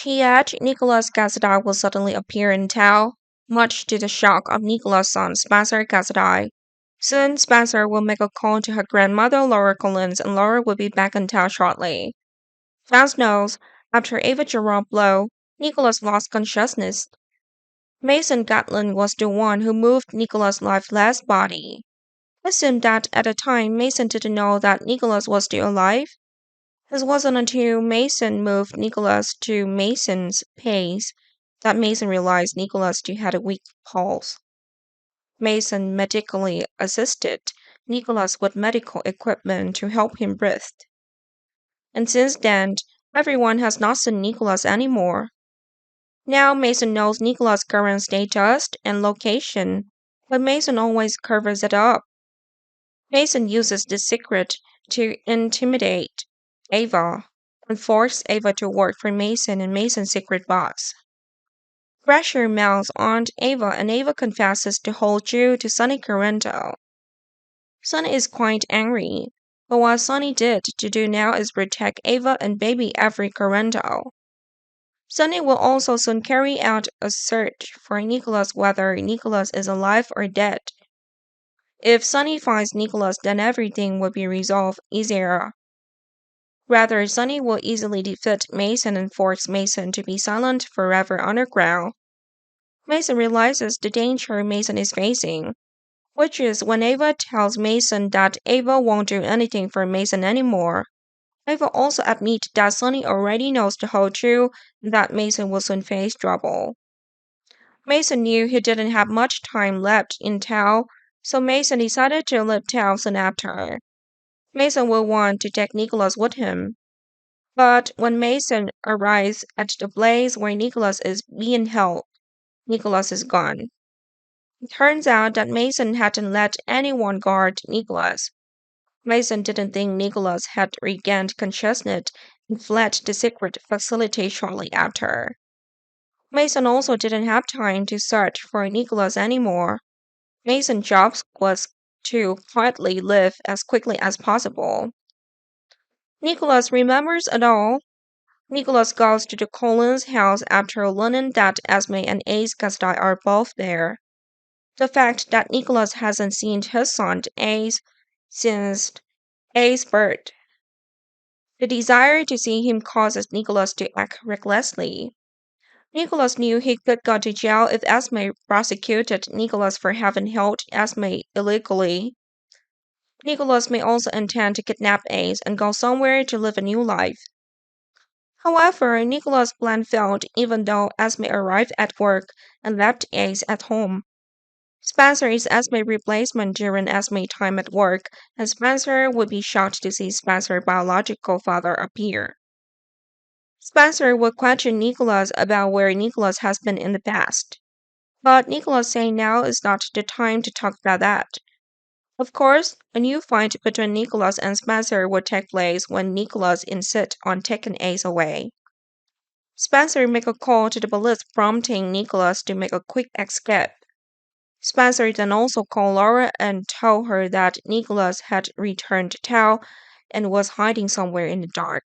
Yet Nicholas Cassadine will suddenly appear in town, much to the shock of Nicholas' son Spencer Cassadine. Soon Spencer will make a call to her grandmother Laura Collins and Laura will be back in town shortly. Vance knows, after Ava Gerard blow, Nicholas lost consciousness. Mason Gatlin was the one who moved Nicholas' lifeless body. Assumed that at the time Mason didn't know that Nicholas was still alive. It wasn't until Mason moved Nicholas to Mason's pace that Mason realized Nicholas still had a weak pulse. Mason medically assisted Nicholas with medical equipment to help him breathe. And since then, everyone has not seen Nicholas anymore. Now Mason knows Nicholas' current status and location, but Mason always covers it up. Mason uses this secret to intimidate Ava and force Ava to work for Mason and Mason's secret boss. Pressure mounts on Ava and Ava confesses to hold Jew to Sonny Corrento. Sonny is quite angry, but what Sonny did to do now is protect Ava and baby Avery Corrento. Sonny will also soon carry out a search for Nicholas whether Nicholas is alive or dead. If Sonny finds Nicholas, then everything will be resolved easier. Rather, Sonny will easily defeat Mason and force Mason to be silent forever underground. Mason realizes the danger Mason is facing, which is when Ava tells Mason that Ava won't do anything for Mason anymore. Ava also admits that Sonny already knows the whole truth and that Mason will soon face trouble. Mason knew he didn't have much time left in town, so Mason decided to leave town soon after. Mason will want to take Nicholas with him. But when Mason arrives at the place where Nicholas is being held, Nicholas is gone. It turns out that Mason hadn't let anyone guard Nicholas. Mason didn't think Nicholas had regained consciousness and fled the secret facility shortly after. Mason also didn't have time to search for Nicholas anymore. Mason's job was to quietly leave as quickly as possible. Nicholas remembers it all. Nicholas goes to the Collins house after learning that Esme and Ace Castai are both there. The fact that Nicholas hasn't seen his son Ace since Ace's birth. The desire to see him causes Nicholas to act recklessly. Nicholas knew he could go to jail if Esme prosecuted Nicholas for having held Esme illegally. Nicholas may also intend to kidnap Ace and go somewhere to live a new life. However, Nicholas' plan failed even though Esme arrived at work and left Ace at home. Spencer is Esme's replacement during Esme's time at work, and Spencer would be shocked to see Spencer's biological father appear. Spencer would question Nicholas about where Nicholas has been in the past. But Nicholas saying now is not the time to talk about that. Of course, a new fight between Nicholas and Spencer would take place when Nicholas insists on taking Ace away. Spencer makes a call to the police prompting Nicholas to make a quick escape. Spencer then also called Laura and told her that Nicholas had returned to town and was hiding somewhere in the dark.